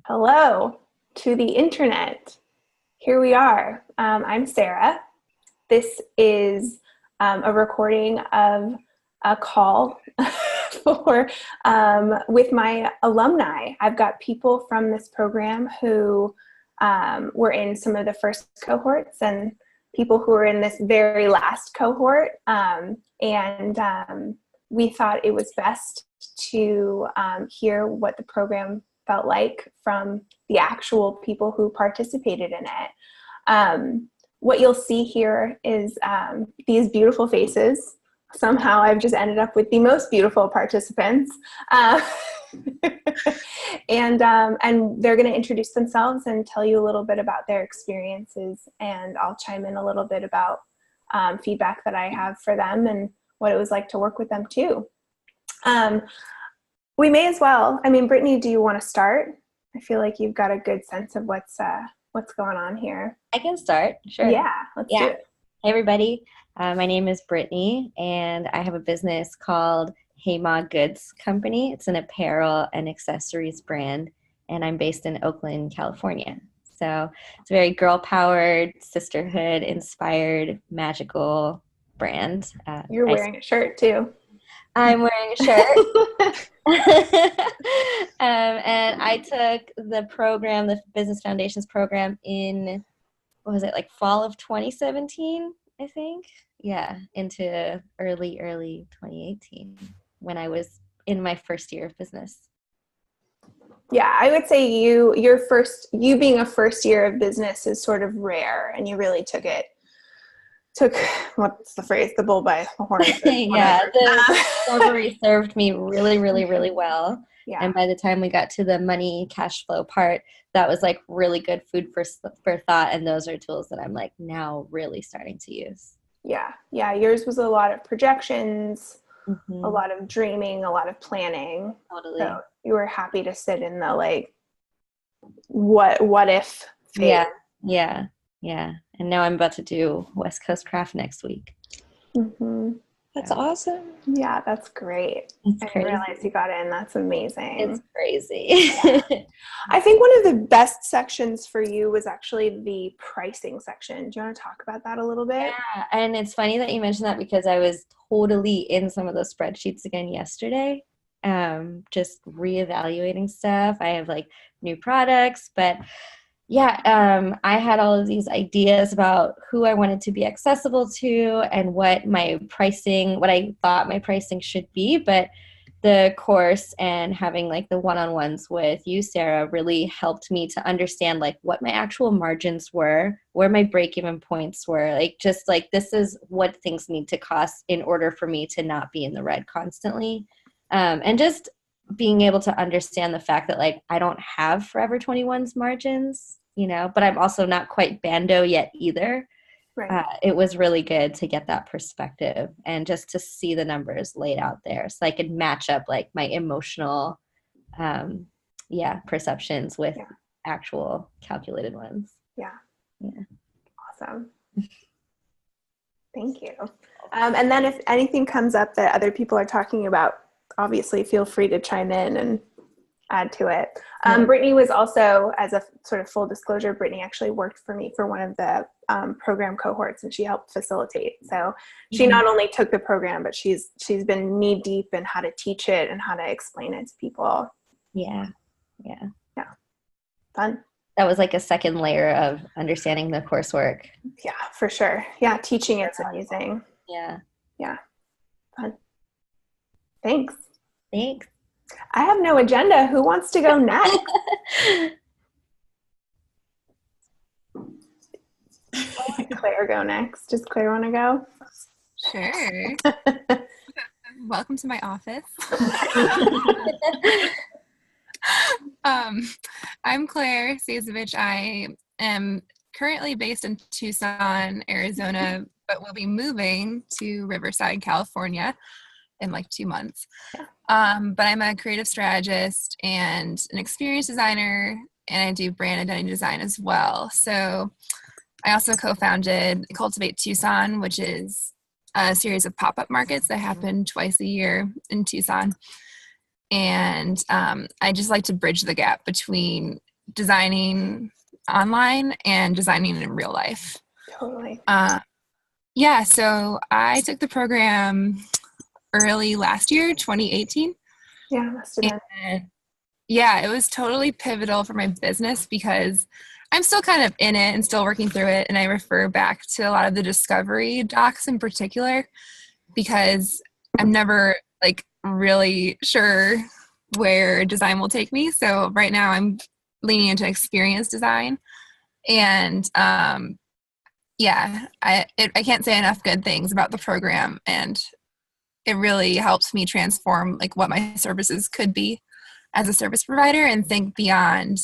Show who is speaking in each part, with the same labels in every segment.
Speaker 1: Hello to the internet. Here we are. I'm Sarah. This is a recording of a call for with my alumni. I've got people from this program who were in some of the first cohorts and people who are in this very last cohort. We thought it was best to hear what the program felt like from the actual people who participated in it. What you'll see here is these beautiful faces. Somehow I've just ended up with the most beautiful participants. And they're going to introduce themselves and tell you a little bit about their experiences, and I'll chime in a little bit about feedback that I have for them and what it was like to work with them too. We may as well. Brittany, do you want to start? I feel like you've got a good sense of what's going on here.
Speaker 2: I can start. Sure.
Speaker 1: Yeah, let's do it.
Speaker 2: Hey, everybody. My name is Brittany, and I have a business called Hey Ma Goods Company. It's an apparel and accessories brand, and I'm based in Oakland, California. So it's a very girl-powered, sisterhood-inspired, magical brand.
Speaker 1: You're wearing a shirt, too.
Speaker 2: I'm wearing a shirt. And I took the program, the Business Foundations program in, fall of 2017, I think? Yeah, into early 2018 when I was in my first year of business.
Speaker 1: Yeah, I would say you being a first year of business is sort of rare, and you really took what's the phrase? The bull by the horns.
Speaker 2: Yeah, the discovery served me really, really, really well.
Speaker 1: Yeah.
Speaker 2: And by the time we got to the money cash flow part, that was like really good food for thought. And those are tools that I'm like now really starting to use.
Speaker 1: Yeah. Yeah. Yours was a lot of projections,
Speaker 2: mm-hmm.
Speaker 1: a lot of dreaming, a lot of planning.
Speaker 2: Totally.
Speaker 1: So you were happy to sit in the what if phase.
Speaker 2: Yeah. And now I'm about to do West Coast Craft next week.
Speaker 1: Mm-hmm.
Speaker 3: That's awesome.
Speaker 1: Yeah, that's great. I didn't realize you got in. That's amazing.
Speaker 2: It's crazy.
Speaker 1: Yeah. I think one of the best sections for you was actually the pricing section. Do you want to talk about that a little bit?
Speaker 2: Yeah, and it's funny that you mentioned that because I was totally in some of those spreadsheets again yesterday, just reevaluating stuff. I have new products, but yeah, I had all of these ideas about who I wanted to be accessible to and what I thought my pricing should be. But the course and having the one-on-ones with you, Sarah, really helped me to understand what my actual margins were, where my break-even points were, this is what things need to cost in order for me to not be in the red constantly. And just being able to understand the fact that I don't have Forever 21's margins, but I'm also not quite Bando yet either.
Speaker 1: Right.
Speaker 2: It was really good to get that perspective and just to see the numbers laid out there so I could match up my emotional perceptions with actual calculated ones.
Speaker 1: Yeah. Awesome. Thank you. And then if anything comes up that other people are talking about, obviously feel free to chime in and add to it. Brittany was also, as a sort of full disclosure, Brittany actually worked for me for one of the program cohorts, and she helped facilitate. So she not only took the program, but she's been knee deep in how to teach it and how to explain it to people.
Speaker 2: Yeah.
Speaker 1: Fun.
Speaker 2: That was a second layer of understanding the coursework.
Speaker 1: Yeah, for sure. Yeah, teaching it's amazing.
Speaker 2: Yeah.
Speaker 1: Fun. Thanks.
Speaker 2: I
Speaker 1: have no agenda. Who wants to go next? I'll let Claire go next. Does Claire want to go?
Speaker 4: Sure. Welcome to my office. I'm Claire Sazovich. I am currently based in Tucson, Arizona, but will be moving to Riverside, California in 2 months. But I'm a creative strategist and an experience designer, and I do brand identity design as well. So I also co-founded Cultivate Tucson, which is a series of pop-up markets that happen twice a year in Tucson. And I just like to bridge the gap between designing online and designing in real life.
Speaker 1: Totally.
Speaker 4: Yeah, so I took the program early last year, 2018.
Speaker 1: Yeah, must have been.
Speaker 4: And yeah, it was totally pivotal for my business because I'm still kind of in it and still working through it. And I refer back to a lot of the discovery docs in particular because I'm never like really sure where design will take me. So right now I'm leaning into experience design. And yeah, I can't say enough good things about the program. And it really helps me transform like what my services could be as a service provider and think beyond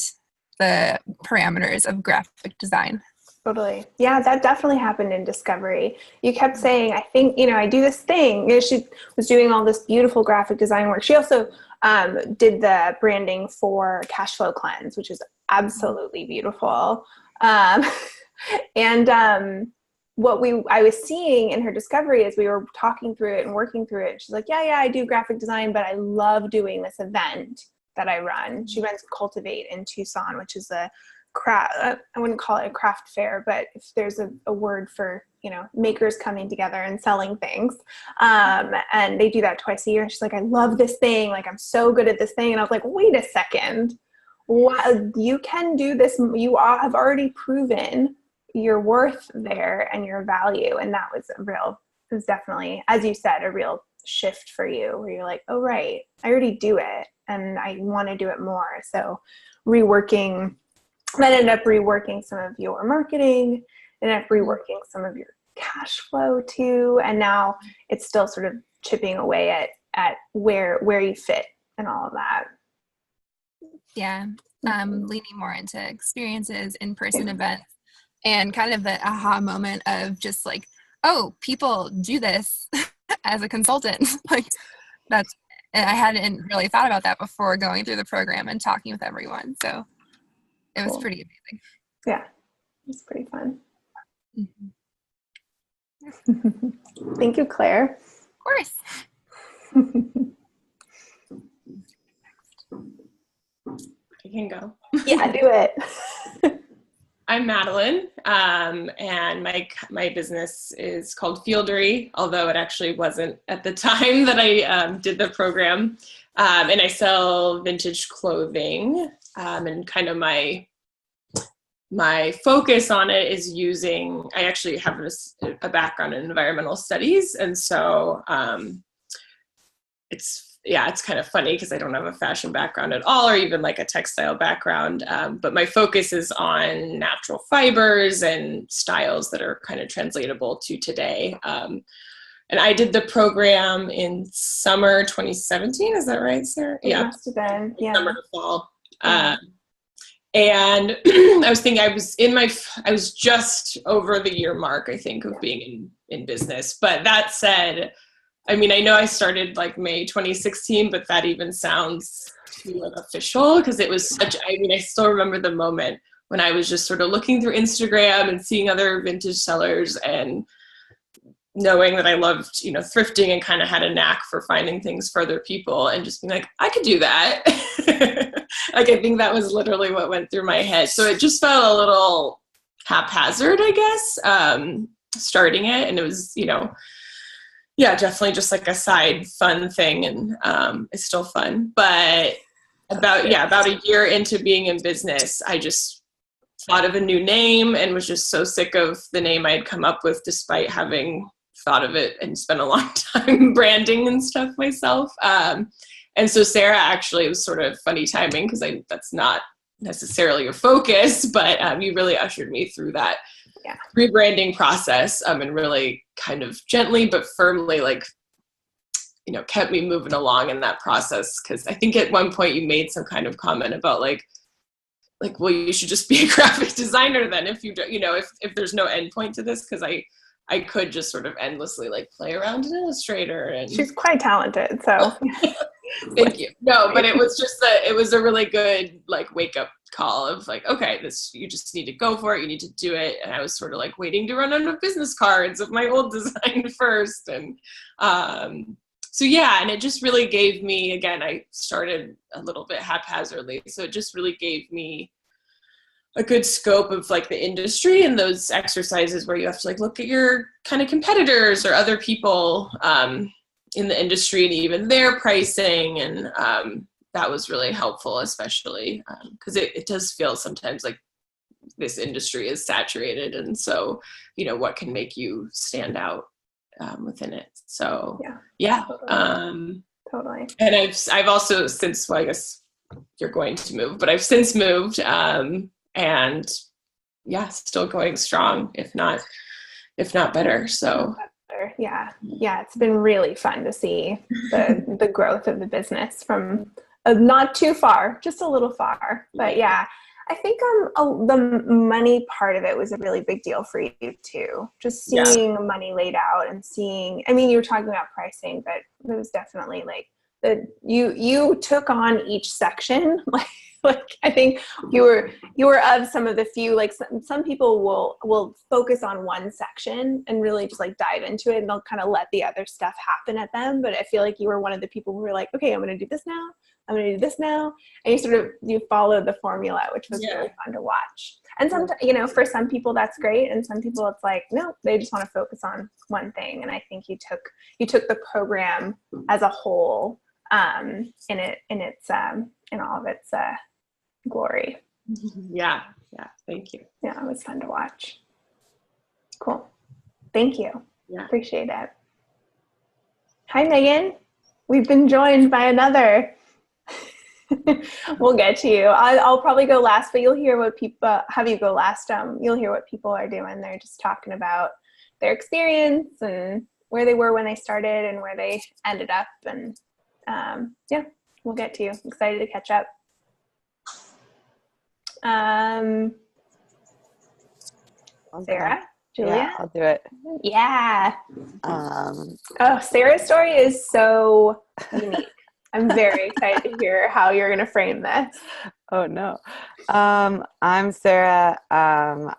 Speaker 4: the parameters of graphic design.
Speaker 1: Totally. Yeah, that definitely happened in discovery. You kept saying, I think, you know, I do this thing. You know, she was doing all this beautiful graphic design work. She also did the branding for Cash Flow Cleanse, which is absolutely beautiful. And what I was seeing in her discovery as we were talking through it and working through it, she's like, yeah, I do graphic design, but I love doing this event that I run. She runs Cultivate in Tucson, which is a craft, I wouldn't call it a craft fair, but if there's a word for, you know, makers coming together and selling things. And they do that twice a year. She's like, I love this thing. Like, I'm so good at this thing. And I was like, wait a second. You can do this. You have already proven your worth there and your value. And that was it was definitely, as you said, a real shift for you where you're like, oh, right, I already do it and I want to do it more. So that ended up reworking some of your marketing, ended up reworking some of your cash flow too. And now it's still sort of chipping away at where you fit and all of that.
Speaker 4: Yeah. Leaning more into experiences, in-person events, and kind of the aha moment of just like, oh, people do this as a consultant. Like and I hadn't really thought about that before going through the program and talking with everyone. So it was pretty amazing.
Speaker 1: Yeah, it was pretty fun.
Speaker 4: Mm-hmm.
Speaker 1: Thank you, Claire.
Speaker 4: Of course.
Speaker 3: I can go.
Speaker 1: Yeah, do it.
Speaker 3: I'm Madeline, and my business is called Fieldery, although it actually wasn't at the time that I did the program. And I sell vintage clothing, and kind of my focus on it is I actually have a background in environmental studies, and so it's kind of funny because I don't have a fashion background at all or even like a textile background, but my focus is on natural fibers and styles that are kind of translatable to today. And I did the program in summer 2017. Is that right, Sarah?
Speaker 1: It must have been. Yeah.
Speaker 3: Summer to fall. And I was thinking I was just over the year mark, I think, of being in business. But that said, I mean, I know I started like May 2016, but that even sounds too unofficial because it was I still remember the moment when I was just sort of looking through Instagram and seeing other vintage sellers and knowing that I loved, you know, thrifting and kind of had a knack for finding things for other people and just being like, I could do that. Like, I think that was literally what went through my head. So it just felt a little haphazard, I guess, starting it. And it was, you know, yeah, definitely just like a side fun thing. And it's still fun. But about a year into being in business, I just thought of a new name and was just so sick of the name I had come up with despite having thought of it and spent a long time branding and stuff myself. And so Sarah, actually, it was sort of funny timing because that's not necessarily a focus, but you really ushered me through that rebranding process and really kind of gently but firmly, like, you know, kept me moving along in that process. Because I think at one point you made some kind of comment about like, well, you should just be a graphic designer then if you don't, you know, if there's no end point to this, because I could just sort of endlessly like play around in Illustrator. And
Speaker 1: she's quite talented, so
Speaker 3: thank you. No, but it was just it was a really good like wake up call of like, okay, you just need to go for it, you need to do it. And I was sort of like waiting to run out of business cards of my old design first. And so yeah, and it just really gave me, again, I started a little bit haphazardly, so it just really gave me a good scope of like the industry, and those exercises where you have to like look at your kind of competitors or other people in the industry and even their pricing. And that was really helpful, especially because it does feel sometimes like this industry is saturated. And so, what can make you stand out within it? So yeah.
Speaker 1: Totally.
Speaker 3: And I've also since, well, I guess you're going to move, but I've since moved, and yeah, still going strong, if not better. So
Speaker 1: yeah, it's been really fun to see the growth of the business from not too far, just a little far. But yeah, I think the money part of it was a really big deal for you too. Just seeing money laid out and seeing, I mean, you were talking about pricing, but it was definitely like you took on each section. Like I think you were of some of the few, like some people will focus on one section and really just like dive into it, and they'll kind of let the other stuff happen at them. But I feel like you were one of the people who were like, okay, I'm going to do this now. I'm going to do this now. And you followed the formula, which was really fun to watch. And sometimes, for some people that's great. And some people it's like, no, they just want to focus on one thing. And I think you took the program as a whole, in all of its glory.
Speaker 3: Yeah. Thank you.
Speaker 1: Yeah, it was fun to watch. Cool. Thank you.
Speaker 3: Yeah.
Speaker 1: Appreciate it. Hi, Megan. We've been joined by another. We'll get to you. I'll probably go last, but you'll hear what people have you go last. You'll hear what people are doing. They're just talking about their experience and where they were when they started and where they ended up. And we'll get to you. I'm excited to catch up. Sarah, Julia?
Speaker 5: Yeah, I'll do it.
Speaker 1: Yeah. Sarah's story is so unique. I'm very excited to hear how you're going to frame this.
Speaker 5: Oh no. I'm Sarah. I'm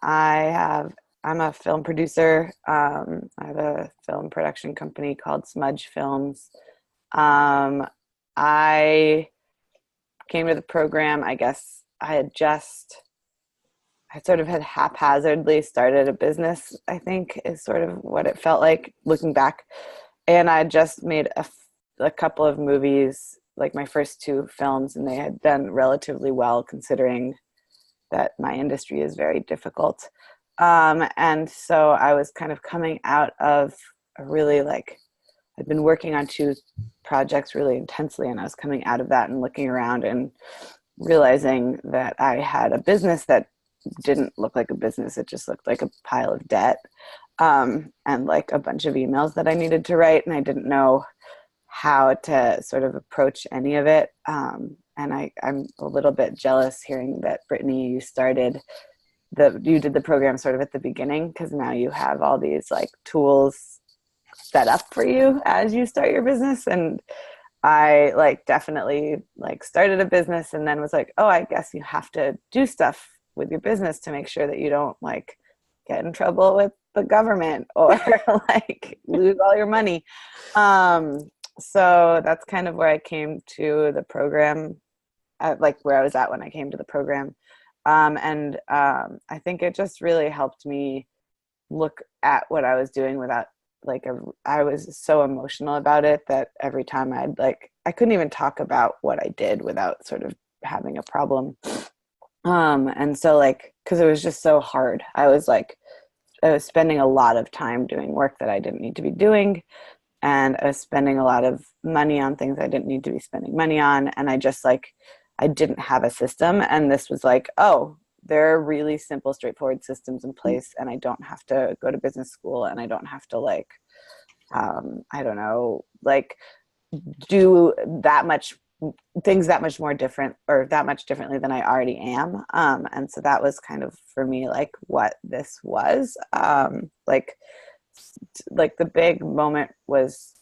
Speaker 5: a film producer. I have a film production company called Smudge Films. I came to the program, I guess I sort of had haphazardly started a business, I think is sort of what it felt like looking back. And I just made a couple of movies, like my first two films, and they had done relatively well considering that my industry is very difficult. And so I was kind of coming out of I'd been working on two projects really intensely, and I was coming out of that and looking around and realizing that I had a business that didn't look like a business. It just looked like a pile of debt, and like a bunch of emails that I needed to write, and I didn't know how to sort of approach any of it. And I'm a little bit jealous hearing that Brittany, you did the program sort of at the beginning, because now you have all these like tools set up for you as you start your business. And I definitely started a business and then was like, oh, I guess you have to do stuff with your business to make sure that you don't get in trouble with the government or lose all your money. So that's kind of where I came to the program, where I was at when I came to the program. And I think it just really helped me look at what I was doing without I was so emotional about it that every time I couldn't even talk about what I did without sort of having a problem. And so cause it was just so hard. I was spending a lot of time doing work that I didn't need to be doing. And I was spending a lot of money on things I didn't need to be spending money on. And I just I didn't have a system. And this was oh, there are really simple, straightforward systems in place. And I don't have to go to business school, and I don't have to I don't know, do things that much more different or that much differently than I already am. And so that was kind of for me, what this was, the big moment was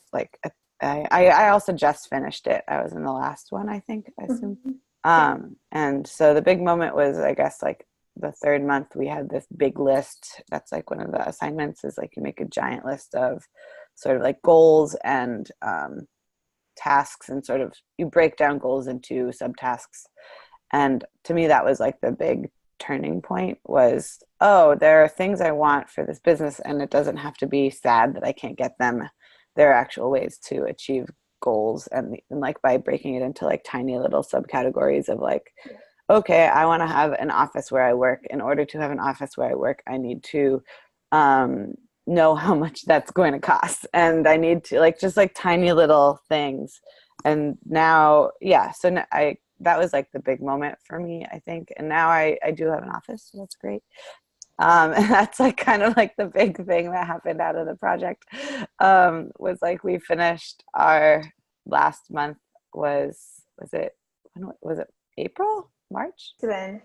Speaker 5: I also just finished it. I was in the last one, I think, I assume. And so the big moment was, I guess, the third month we had this big list. That's one of the assignments is you make a giant list of sort of goals and tasks, and sort of you break down goals into subtasks. And to me, that was the big turning point was, oh, there are things I want for this business, and it doesn't have to be sad that I can't get them. There are actual ways to achieve goals, and like by breaking it into like tiny little subcategories of like, okay, I want to have an office where I work. In order to have an office where I work, I need to know how much that's going to cost, and I need to like just like tiny little things. And now, yeah, so now that was like the big moment for me, I think. And now I do have an office, so that's great. And that's like kind of like the big thing that happened out of the project, was like we finished our last month was it April, March?
Speaker 1: Then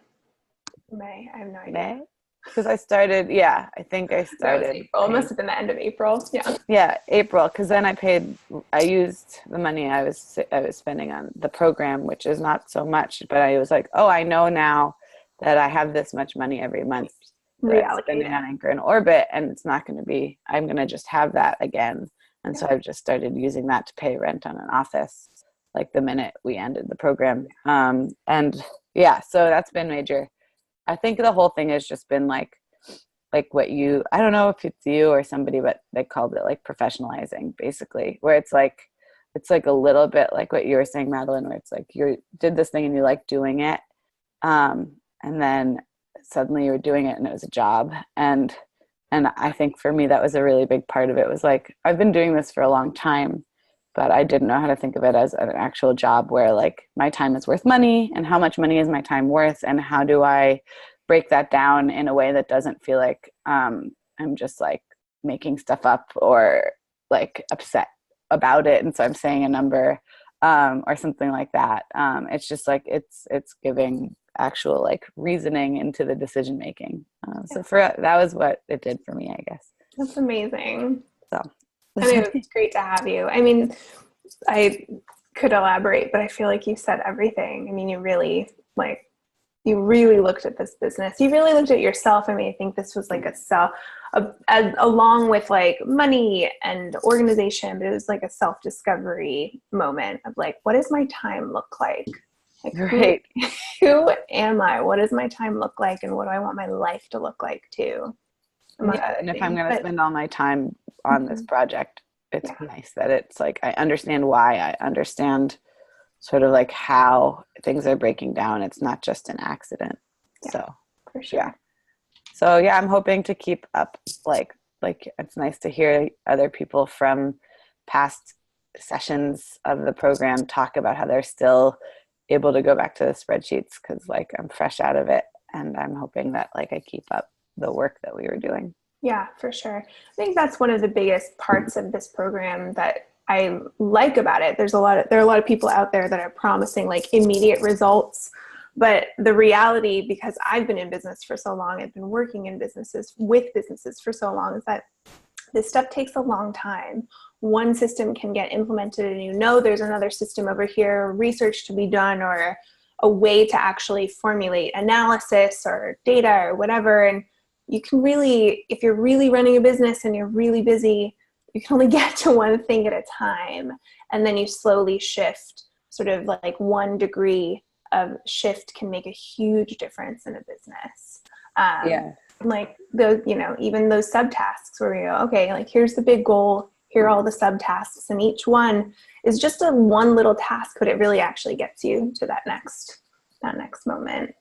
Speaker 1: May. I have no idea.
Speaker 5: May? Because I started, yeah, I think I
Speaker 1: That was
Speaker 5: started.
Speaker 1: April. It must have been the end of April. Yeah.
Speaker 5: Yeah, April, because then I used the money I was spending on the program, which is not so much, but I was like, oh, I know now that I have this much money every month that I'm spending on Anchor and Orbit, and it's not going to be, I'm going to just have that again. And so I've just started using that to pay rent on an office, like the minute we ended the program. And yeah, so that's been major. I think the whole thing has just been like what I don't know if it's you or somebody, but they called it like professionalizing, basically, where it's like a little bit like what you were saying, Madeline, where it's like you did this thing and you like doing it. And then suddenly you were doing it and it was a job. And I think for me, that was a really big part of it, was like, I've been doing this for a long time, but I didn't know how to think of it as an actual job where like my time is worth money, and how much money is my time worth, and how do I break that down in a way that doesn't feel like I'm just like making stuff up or like upset about it. And so I'm saying a number or something like that. It's just like it's giving actual like reasoning into the decision making. So that was what it did for me, I guess.
Speaker 1: That's amazing.
Speaker 5: So
Speaker 1: I mean, it's great to have you. I mean, I could elaborate, but I feel like you said everything. I mean, you really looked at this business. You really looked at yourself. I mean, I think this was like along with like money and organization, but it was like a self-discovery moment of like, what does my time look like? Like,
Speaker 5: right.
Speaker 1: Who am I? What does my time look like? And what do I want my life to look like too?
Speaker 5: Yeah, and if I'm going to spend all my time on this project, it's nice that it's like, I understand why, I understand sort of like how things are breaking down. It's not just an accident.
Speaker 1: Yeah,
Speaker 5: so
Speaker 1: for sure.
Speaker 5: Yeah. So yeah, I'm hoping to keep up, like it's nice to hear other people from past sessions of the program talk about how they're still able to go back to the spreadsheets, because like I'm fresh out of it, and I'm hoping that like I keep up the work that we were doing.
Speaker 1: Yeah, for sure. I think that's one of the biggest parts of this program that I like about it. There are a lot of people out there that are promising like immediate results, but the reality, because I've been in business for so long, I've been working in businesses for so long, is that this stuff takes a long time. One system can get implemented and there's another system over here, research to be done, or a way to actually formulate analysis or data or whatever. And you can really, if you're really running a business and you're really busy, you can only get to one thing at a time. And then you slowly shift. Sort of like 1 degree of shift can make a huge difference in a business. Like those, even those subtasks where you go, okay, like here's the big goal, here are all the subtasks, and each one is just one little task, but it really actually gets you to that next moment.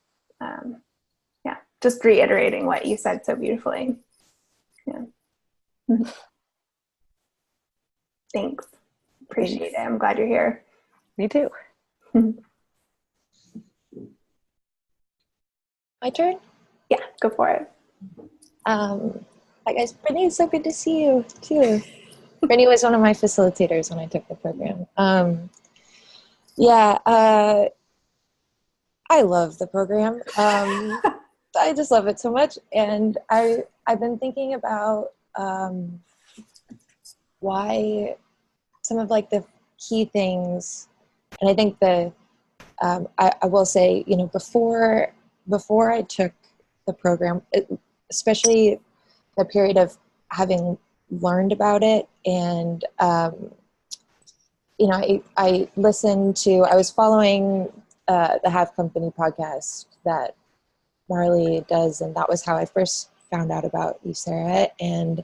Speaker 1: Just reiterating what you said so beautifully. Yeah. Thanks. Appreciate it. I'm glad you're here.
Speaker 5: Me too.
Speaker 6: My turn?
Speaker 1: Yeah, go for it.
Speaker 6: Hi guys, Brittany, it's so good to see you too. Brittany was one of my facilitators when I took the program. I love the program. I just love it so much. And I've been thinking about why some of like the key things, and I think I will say, before I took the program, especially the period of having learned about it, and I listened to, I was following the Have Company podcast that Marley does. And that was how I first found out about you, Sarah, and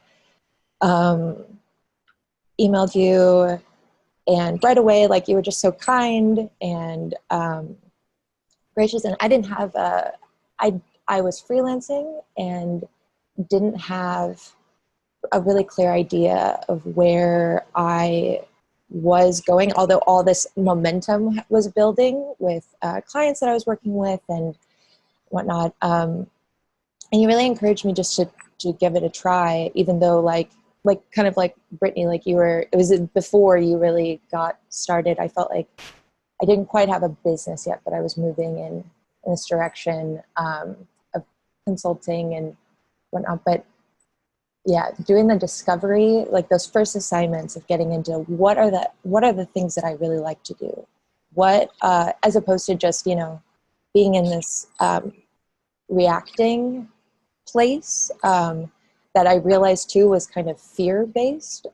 Speaker 6: emailed you. And right away, like, you were just so kind and gracious. And I didn't have I was freelancing and didn't have a really clear idea of where I was going, although all this momentum was building with clients that I was working with and whatnot. And you really encouraged me just to give it a try, even though like kind of like Brittany, like it was before you really got started. I felt like I didn't quite have a business yet, but I was moving in this direction of consulting and whatnot. But yeah, doing the discovery, like those first assignments of getting into what are the things that I really like to do, what as opposed to just, you know, being in this reacting place that I realized too was kind of fear-based,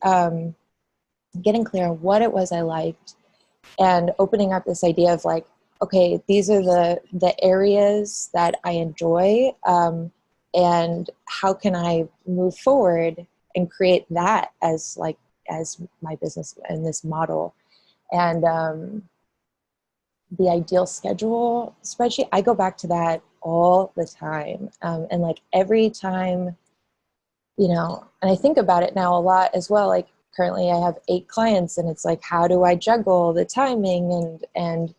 Speaker 6: getting clear on what it was I liked and opening up this idea of like, okay, these are the areas that I enjoy, and how can I move forward and create that as my business and this model. And the ideal schedule spreadsheet, I go back to that all the time. And like every time, you know, and I think about it now a lot as well. Like currently I have 8 clients and it's like, how do I juggle the timing and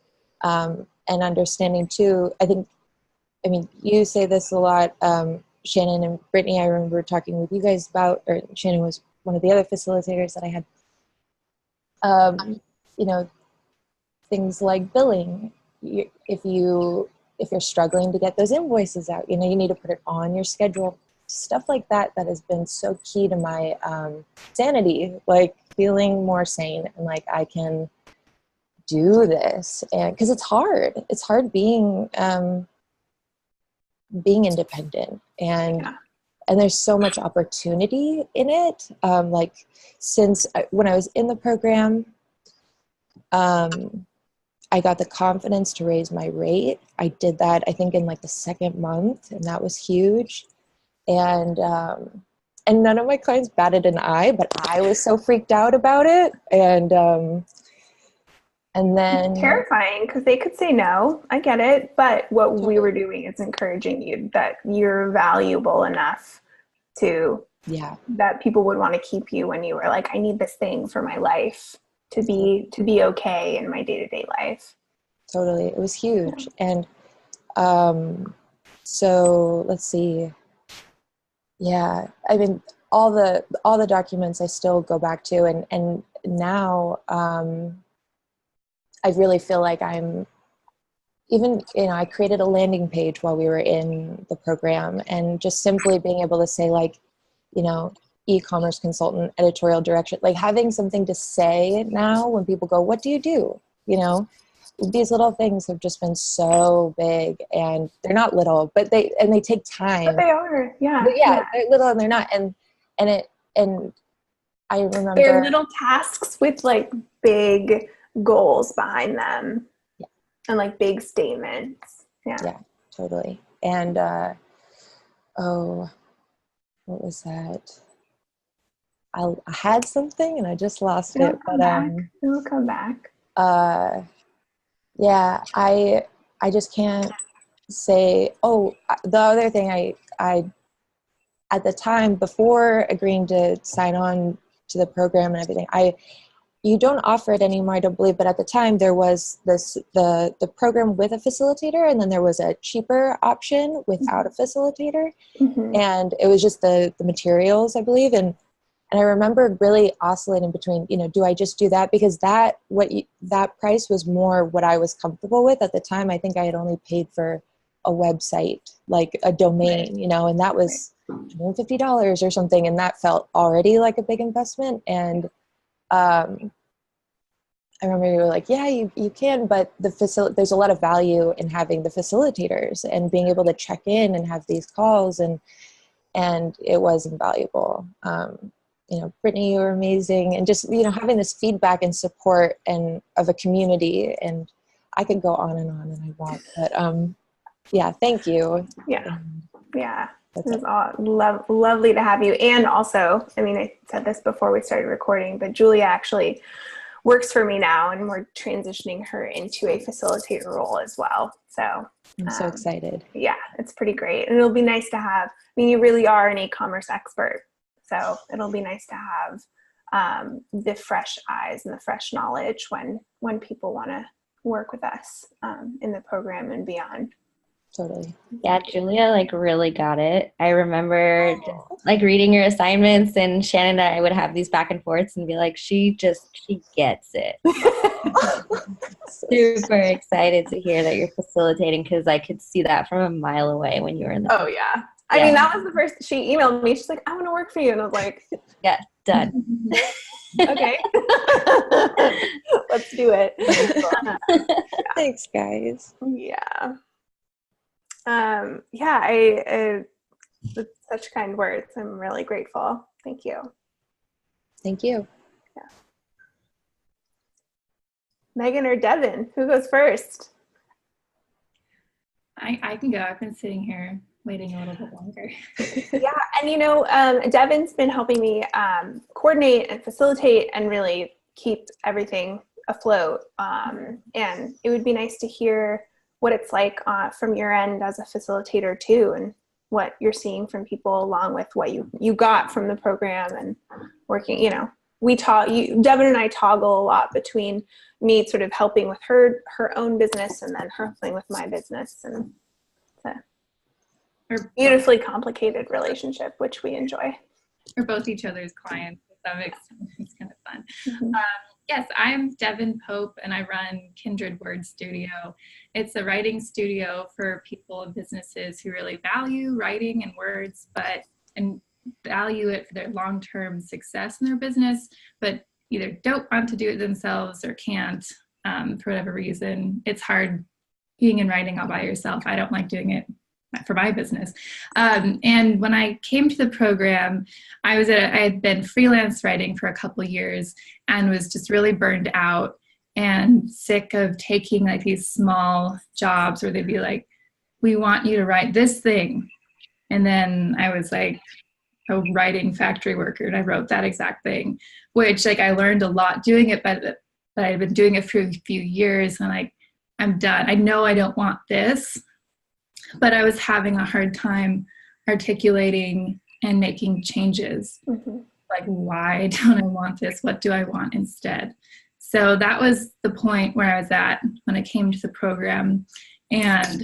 Speaker 6: understanding too. I mean, you say this a lot, Shannon and Brittany, I remember talking with you guys about, or Shannon was one of the other facilitators that I had, you know, things like billing. If you're struggling to get those invoices out, you know, you need to put it on your schedule, stuff like that has been so key to my sanity, like feeling more sane and like I can do this. And because it's hard being independent and there's so much opportunity in it. Like since when I was in the program, I got the confidence to raise my rate. I did that, I think, in like the second month, and that was huge. And none of my clients batted an eye, but I was so freaked out about it. And then
Speaker 1: it's terrifying because they could say no. I get it. But what we were doing is encouraging you that you're valuable enough to, that people would want to keep you when you were like, I need this thing for my life to be okay in my day-to-day life.
Speaker 6: Totally. It was huge. And so let's see. Yeah. I mean, all the documents I still go back to, and now I really feel like I'm even, you know, I created a landing page while we were in the program, and just simply being able to say like, you know, e-commerce consultant, editorial direction, like having something to say now when people go, what do you do? You know, these little things have just been so big, and they're not little, but they take time.
Speaker 1: But they are,
Speaker 6: But they're little and they're not. And I remember
Speaker 1: they're little tasks with like big goals behind them, and like big statements.
Speaker 6: Yeah, totally. And what was that? I had something and I just lost it. But
Speaker 1: it'll come back.
Speaker 6: Yeah, I just can't say. Oh, the other thing I at the time before agreeing to sign on to the program and everything, you don't offer it anymore, I don't believe, but at the time there was the program with a facilitator, and then there was a cheaper option without a facilitator.
Speaker 1: Mm-hmm.
Speaker 6: And it was just the materials, I believe. And I remember really oscillating between, you know, do I just do that? Because that price was more what I was comfortable with at the time. I think I had only paid for a website, like a domain, you know, and that was $250 or something. And that felt already like a big investment. And I remember you were like, yeah, you can, but there's a lot of value in having the facilitators and being able to check in and have these calls, and it was invaluable. You know, Brittany, you were amazing, and just, you know, having this feedback and support and of a community, and I could go on and I won't, but Yeah, thank you.
Speaker 1: Yeah. Yeah. It
Speaker 6: That's
Speaker 1: was lovely to have you. And also, I mean, I said this before we started recording, but Julia actually works for me now, and we're transitioning her into a facilitator role as well. So
Speaker 6: I'm so excited.
Speaker 1: Yeah, it's pretty great. And it'll be nice to have, I mean, you really are an e-commerce expert. So it'll be nice to have the fresh eyes and the fresh knowledge when people want to work with us in the program and beyond.
Speaker 6: Totally.
Speaker 2: Yeah, Julia like really got it. I remember just like reading your assignments, and Shannon and I would have these back and forths and be like, she gets it. Super excited to hear that you're facilitating, because I could see that from a mile away when you were in the
Speaker 1: Oh yeah. I mean, that was the first, she emailed me. She's like, I want to work for you. And I was like,
Speaker 2: yeah, done.
Speaker 1: Okay. Let's do it.
Speaker 6: Thanks, guys.
Speaker 1: Yeah. Yeah, it's such kind words. I'm really grateful. Thank you.
Speaker 6: Thank you.
Speaker 1: Yeah. Megan or Devin, who goes first?
Speaker 7: I can go. I've been sitting here waiting a little bit longer.
Speaker 1: Yeah, and Devin's been helping me coordinate and facilitate and really keep everything afloat. And it would be nice to hear what it's like from your end as a facilitator too, and what you're seeing from people, along with what you got from the program and working. Devin and I toggle a lot between me sort of helping with her own business and then her helping with my business, and it's a beautifully complicated relationship, which we enjoy.
Speaker 7: We're both each other's clients to some extent. It's kind of fun.
Speaker 1: Mm-hmm.
Speaker 7: Yes, I'm Devin Pope, and I run Kindred Word Studio. It's a writing studio for people and businesses who really value writing and words, and value it for their long-term success in their business, but either don't want to do it themselves or can't for whatever reason. It's hard being in writing all by yourself. I don't like doing it for my business. And when I came to the program, I had been freelance writing for a couple of years and was just really burned out and sick of taking like these small jobs where they'd be like, we want you to write this thing. And then I was like a writing factory worker, and I wrote that exact thing, which like I learned a lot doing it, but I've been doing it for a few years, and like, I'm done. I know I don't want this, but I was having a hard time articulating and making changes.
Speaker 1: Mm-hmm.
Speaker 7: Like, why don't I want this? What do I want instead? So that was the point where I was at when I came to the program. And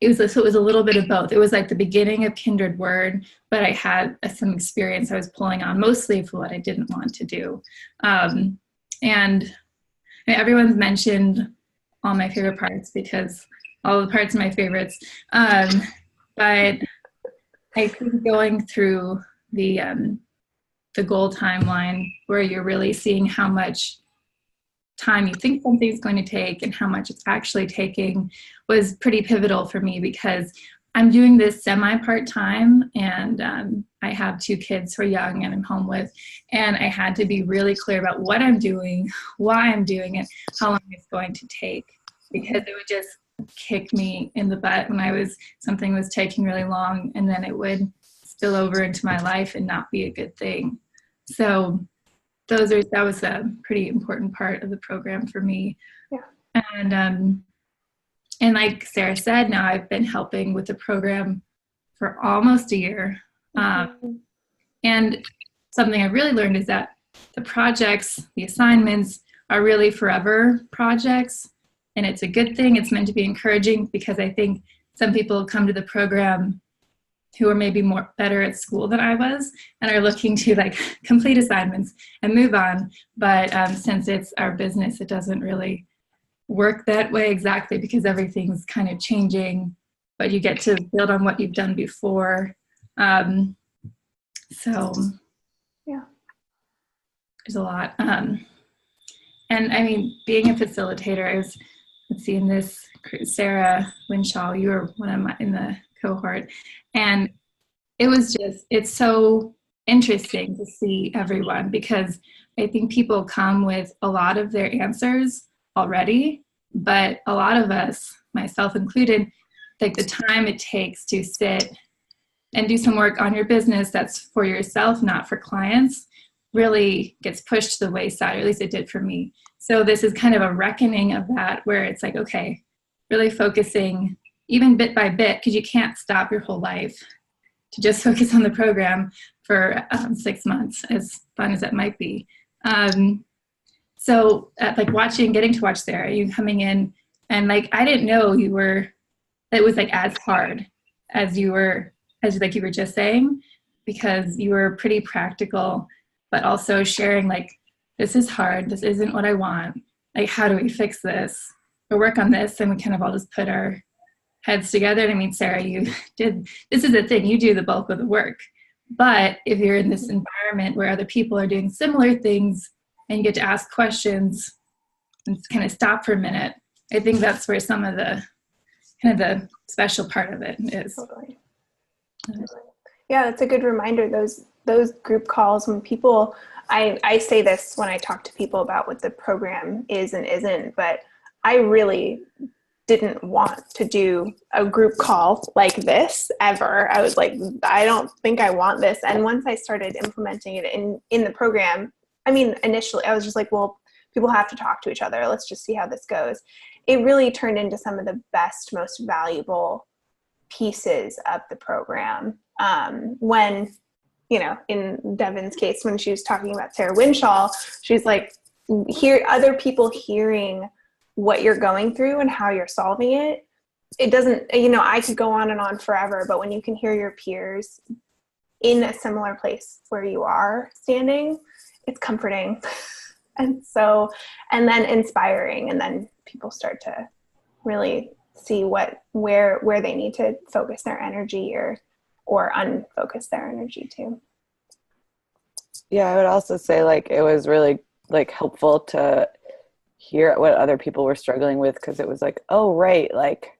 Speaker 7: it was a little bit of both. It was like the beginning of Kindred Word, but I had some experience I was pulling on, mostly for what I didn't want to do. And everyone's mentioned all my favorite parts, because all the parts are my favorites. But I think going through the goal timeline, where you're really seeing how much time you think something's going to take and how much it's actually taking, was pretty pivotal for me, because I'm doing this semi-part-time, and I have 2 kids who are young and I'm home with, and I had to be really clear about what I'm doing, why I'm doing it, how long it's going to take, because it would just kick me in the butt when something was taking really long, and then it would spill over into my life and not be a good thing. So that was a pretty important part of the program for me.
Speaker 1: Yeah.
Speaker 7: And like Sarah said, now I've been helping with the program for almost a year. And something I really learned is that the projects, the assignments, are really forever projects. And it's a good thing. It's meant to be encouraging, because I think some people come to the program who are maybe better at school than I was and are looking to like complete assignments and move on. But since it's our business, it doesn't really work that way exactly, because everything's kind of changing, but you get to build on what you've done before. So
Speaker 1: yeah,
Speaker 7: there's a lot. And I mean, being a facilitator, I was seeing this, Sarah Winshaw, you were in the cohort, and it's so interesting to see everyone, because I think people come with a lot of their answers already, but a lot of us myself included, like the time it takes to sit and do some work on your business that's for yourself, not for clients, really gets pushed to the wayside, or at least it did for me. So this is kind of a reckoning of that, where it's like, okay, really focusing even bit by bit, because you can't stop your whole life to just focus on the program for 6 months, as fun as that might be. So like getting to watch Sarah, you coming in, and like, I didn't know it was like as hard as you were just saying, because you were pretty practical, but also sharing like, this is hard, this isn't what I want, like, how do we fix this or work on this? And we kind of all just put our heads together. And I mean, Sarah, this is the thing, you do the bulk of the work. But if you're in this environment where other people are doing similar things and you get to ask questions and kind of stop for a minute, I think that's where some of the kind of the special part of it is.
Speaker 1: Totally. Yeah, that's a good reminder. Those group calls, when people, I say this when I talk to people about what the program is and isn't, but I really didn't want to do a group call like this ever. I was like, I don't think I want this. And once I started implementing it in the program, I mean, initially I was just like, well, people have to talk to each other. Let's just see how this goes. It really turned into some of the best, most valuable pieces of the program. When, in Devin's case, when she was talking about Sarah Winshaw, she's like, other people hearing what you're going through and how you're solving it. It doesn't, I could go on and on forever, but when you can hear your peers in a similar place where you are standing, it's comforting. And then inspiring, and then people start to really see where they need to focus their energy or unfocus their energy too.
Speaker 5: Yeah, I would also say like it was really like helpful to hear what other people were struggling with, because it was like, oh right, like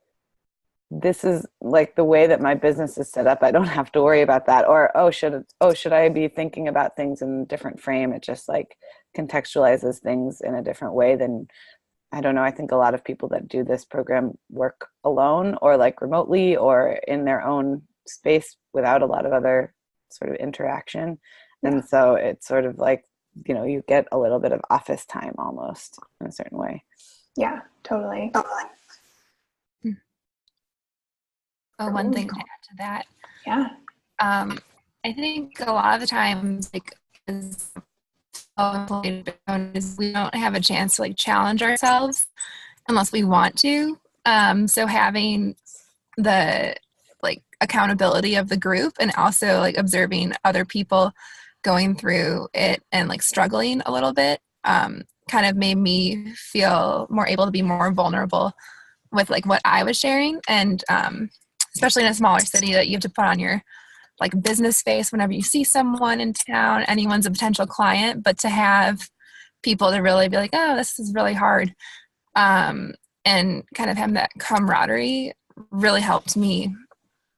Speaker 5: this is like the way that my business is set up. I don't have to worry about that. Or should I be thinking about things in a different frame? It just like contextualizes things in a different way than, I don't know, I think a lot of people that do this program work alone or like remotely or in their own space without a lot of other sort of interaction. And so it's sort of like, you get a little bit of office time almost in a certain way.
Speaker 1: Yeah, totally.
Speaker 4: Oh, one thing to add to that.
Speaker 1: Yeah.
Speaker 4: I think a lot of the times, like, as is we don't have a chance to like challenge ourselves unless we want to. So having the like accountability of the group and also like observing other people going through it and like struggling a little bit kind of made me feel more able to be more vulnerable with like what I was sharing. And especially in a smaller city, that you have to put on your like business face whenever you see someone in town, anyone's a potential client, but to have people to really be like, oh, this is really hard. And kind of have that camaraderie really helped me,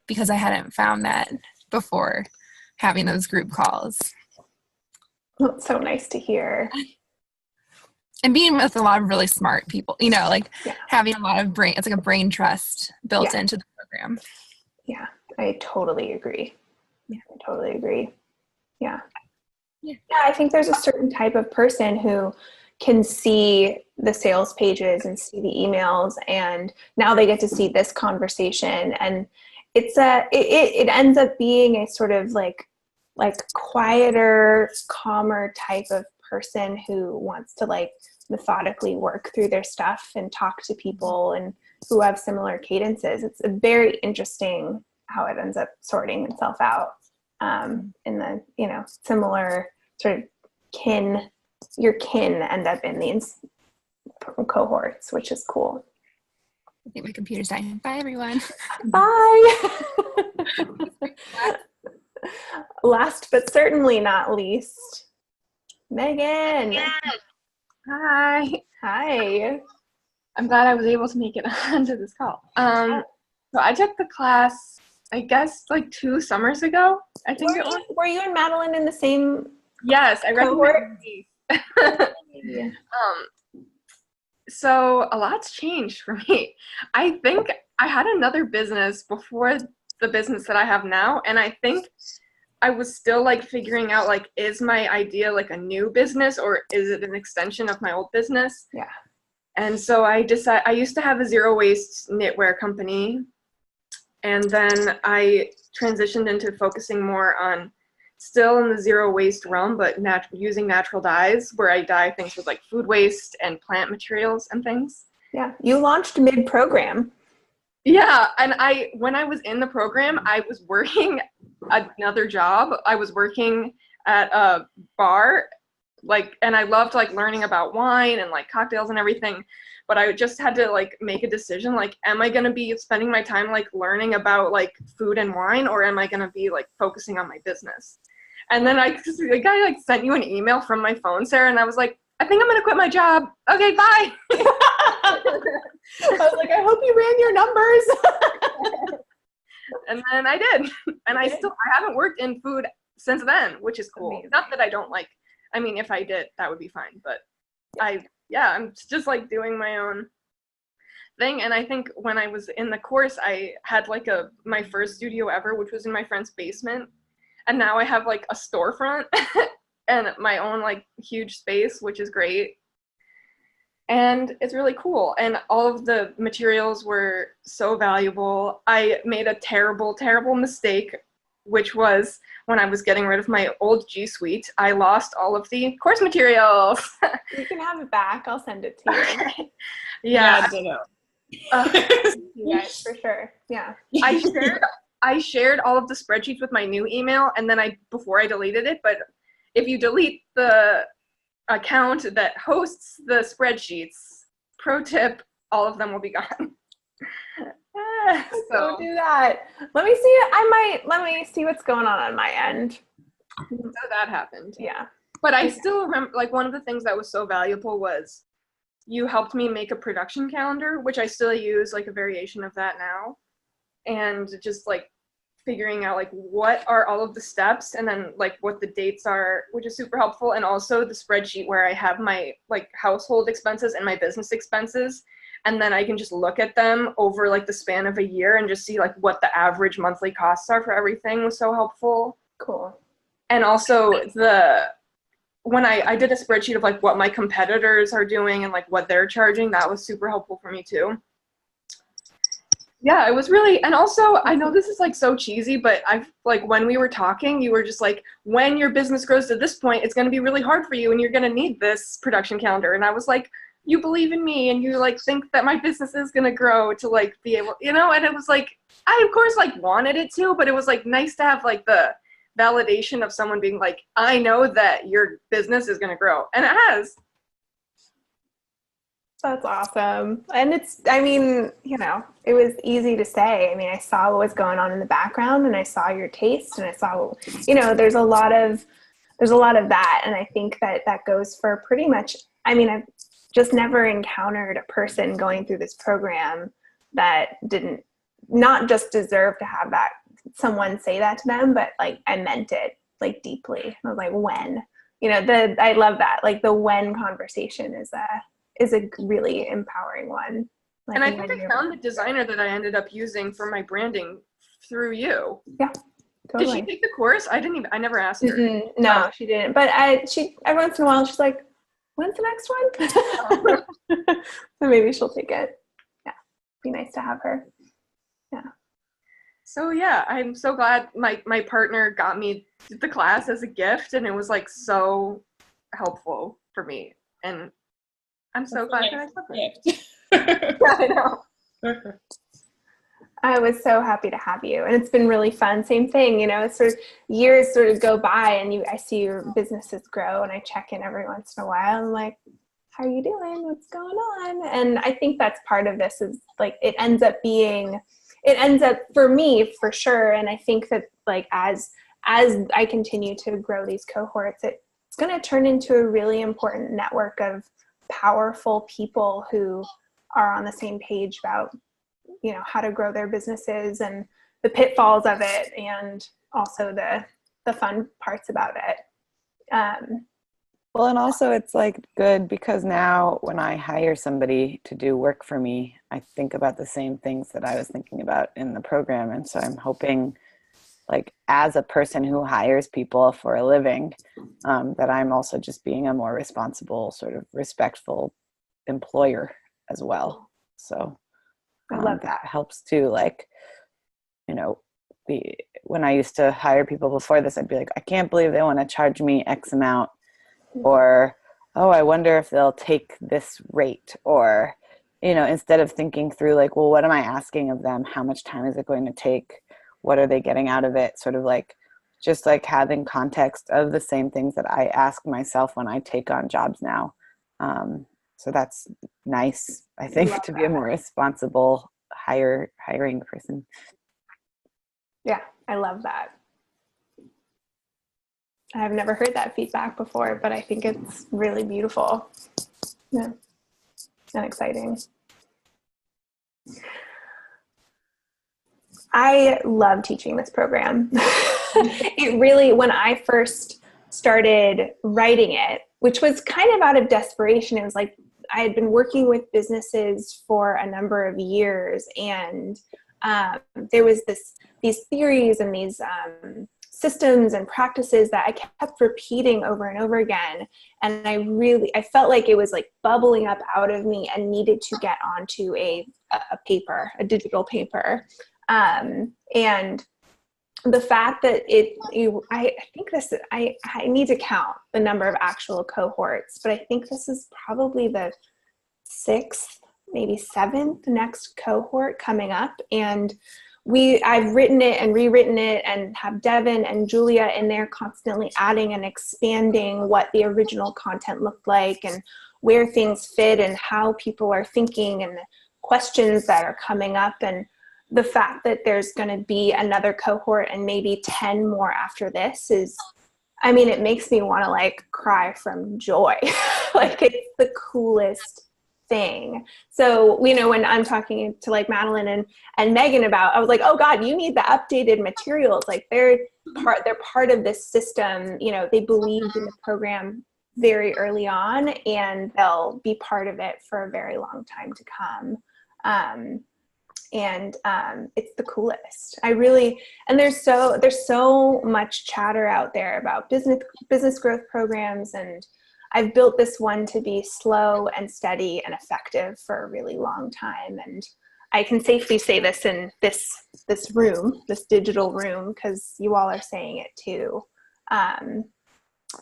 Speaker 4: because I hadn't found that before having those group calls.
Speaker 1: That's so nice to hear.
Speaker 4: And being with a lot of really smart people, having a lot of it's like a brain trust built into the program.
Speaker 1: Yeah, I totally agree. Yeah, I totally agree. Yeah. Yeah, I think there's a certain type of person who can see the sales pages and see the emails, and now they get to see this conversation, and it ends up being a sort of like quieter, calmer type of person who wants to like methodically work through their stuff and talk to people and who have similar cadences. It's a very interesting how it ends up sorting itself out in the, similar sort of your kin end up in these cohorts, which is cool.
Speaker 4: I think my computer's dying. Bye, everyone.
Speaker 1: Bye. Last but certainly not least, Megan.
Speaker 8: Hi.
Speaker 1: Hi.
Speaker 8: I'm glad I was able to make it onto this call. So I took the class, I guess, like 2 summers ago. I think
Speaker 1: Were you and Madeline in the same?
Speaker 8: Yes, I
Speaker 1: cohort?
Speaker 8: recommend these. So a lot's changed for me. I think I had another business before the business that I have now, and I think I was still like figuring out like, is my idea like a new business or is it an extension of my old business?
Speaker 1: Yeah.
Speaker 8: And so I decided, I used to have a zero waste knitwear company, and then I transitioned into focusing more on still in the zero waste realm, but using natural dyes, where I dye things with like food waste and plant materials and things.
Speaker 1: Yeah. You launched mid-program.
Speaker 8: Yeah, and when I was in the program, I was working another job. I was working at a bar, like, and I loved like learning about wine and like cocktails and everything. But I just had to like make a decision, like, am I gonna be spending my time like learning about like food and wine, or am I gonna be like focusing on my business? And then the guy like sent you an email from my phone, Sarah, and I was like, I think I'm gonna quit my job. Okay, bye.
Speaker 1: I was like, I hope you ran your numbers.
Speaker 8: And then I did. And I haven't worked in food since then, which is cool.
Speaker 1: Amazing.
Speaker 8: Not that I don't like, I mean, if I did, that would be fine. But I'm just like doing my own thing. And I think when I was in the course, I had like my first studio ever, which was in my friend's basement. And now I have like a storefront and my own like huge space, which is great. And it's really cool. And all of the materials were so valuable. I made a terrible, terrible mistake, which was when I was getting rid of my old G Suite, I lost all of the course materials.
Speaker 1: You can have it back. I'll send it to you.
Speaker 8: Okay. Yeah.
Speaker 1: Yeah, for sure. Yeah.
Speaker 8: I shared all of the spreadsheets with my new email, and then before I deleted it, but if you delete the account that hosts the spreadsheets, pro tip, all of them will be gone.
Speaker 1: Don't do that. Let me see what's going on my end.
Speaker 8: So that happened.
Speaker 1: Yeah.
Speaker 8: But I still remember, like, one of the things that was so valuable was you helped me make a production calendar, which I still use, like a variation of that now. And just like figuring out like what are all of the steps and then like what the dates are, which is super helpful. And also the spreadsheet where I have my like household expenses and my business expenses. And then I can just look at them over like the span of a year and just see like what the average monthly costs are for everything was so helpful.
Speaker 1: Cool.
Speaker 8: And also when I did a spreadsheet of like what my competitors are doing and like what they're charging, that was super helpful for me too. Yeah, it was really, and also I know this is like so cheesy, but I've like when we were talking, you were just like, when your business grows to this point, it's going to be really hard for you and you're going to need this production calendar. And I was like, you believe in me and you like think that my business is going to grow to like be able, you know, and it was like, I of course like wanted it to, but it was like nice to have like the validation of someone being like, I know that your business is going to grow, and it has.
Speaker 1: That's awesome. And I mean, you know, it was easy to say. I mean, I saw what was going on in the background and I saw your taste and I saw, you know, there's a lot of that. And I think that goes for pretty much, I mean, I've just never encountered a person going through this program that didn't not just deserve to have that someone say that to them, but like I meant it like deeply. I was like, when, you know, I love that. Like the when conversation is a really empowering one. Like,
Speaker 8: and I think I found the designer that I ended up using for my branding through you.
Speaker 1: Yeah, totally.
Speaker 8: Did she take the course? I never asked her.
Speaker 1: Mm-hmm. No, she didn't. But she every once in a while, she's like, when's the next one? So maybe she'll take it. Yeah, be nice to have her. Yeah.
Speaker 8: So yeah, I'm so glad my partner got me the class as a gift, and it was like so helpful for me. And I'm so glad that I took it. Yeah, I know.
Speaker 1: I was so happy to have you, and it's been really fun. Same thing, you know, it's sort of years sort of go by, and I see your businesses grow, and I check in every once in a while. I'm like, how are you doing? What's going on? And I think that's part of this is like it ends up for me for sure. And I think that like as I continue to grow these cohorts, it's going to turn into a really important network of powerful people who are on the same page about, you know, how to grow their businesses and the pitfalls of it, and also the fun parts about it.
Speaker 5: Well, and also it's like good because now when I hire somebody to do work for me, I think about the same things that I was thinking about in the program. And so I'm hoping, like, as a person who hires people for a living, that I'm also just being a more responsible, sort of respectful employer as well. So
Speaker 1: I love
Speaker 5: that helps too. Like, you know, when I used to hire people before this, I'd be like, I can't believe they want to charge me X amount, or, oh, I wonder if they'll take this rate, or, instead of thinking through like, well, what am I asking of them? How much time is it going to take? What are they getting out of it? Sort of like, just like having context of the same things that I ask myself when I take on jobs now. So that's nice, I think, to be a more responsible hiring person.
Speaker 1: Yeah, I love that. I've never heard that feedback before, but I think it's really beautiful. Yeah, and exciting. I love teaching this program. It really, when I first started writing it, which was kind of out of desperation, it was like I had been working with businesses for a number of years, and there was these theories and these systems and practices that I kept repeating over and over again. And I felt like it was like bubbling up out of me and needed to get onto a paper, a digital paper. And the fact that I need to count the number of actual cohorts, but I think this is probably the 6th, maybe 7th next cohort coming up. And I've written it and rewritten it and have Devin and Julia in there constantly adding and expanding what the original content looked like and where things fit and how people are thinking and the questions that are coming up. And the fact that there's going to be another cohort and maybe 10 more after this it makes me want to like cry from joy. Like, it's the coolest thing. So, when I'm talking to like Madeline and Megan I was like, oh God, you need the updated materials. Like, they're part of this system. They believed in the program very early on, and they'll be part of it for a very long time to come. It's the coolest. And there's so much chatter out there about business growth programs, and I've built this one to be slow and steady and effective for a really long time. And I can safely say this in this room, this digital room, because you all are saying it too.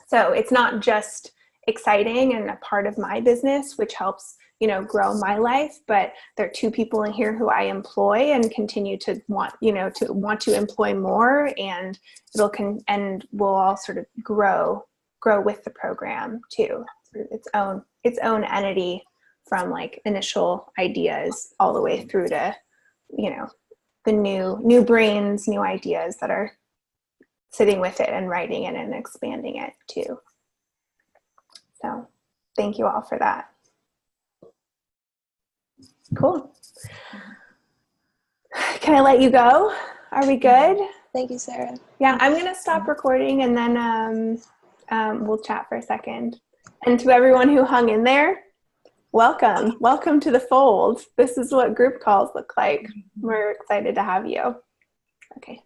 Speaker 1: So it's not just exciting and a part of my business, which helps grow my life, but there are 2 people in here who I employ and continue to want to employ more, and we'll all sort of grow with the program too. Its own entity, from like initial ideas all the way through to the new brains, new ideas that are sitting with it and writing it and expanding it too. So thank you all for that. Cool. Can I let you go? Are we good?
Speaker 6: Thank you, Sarah.
Speaker 1: Yeah, I'm going to stop recording, and then we'll chat for a second. And to everyone who hung in there, welcome. Welcome to the fold. This is what group calls look like. We're excited to have you. Okay.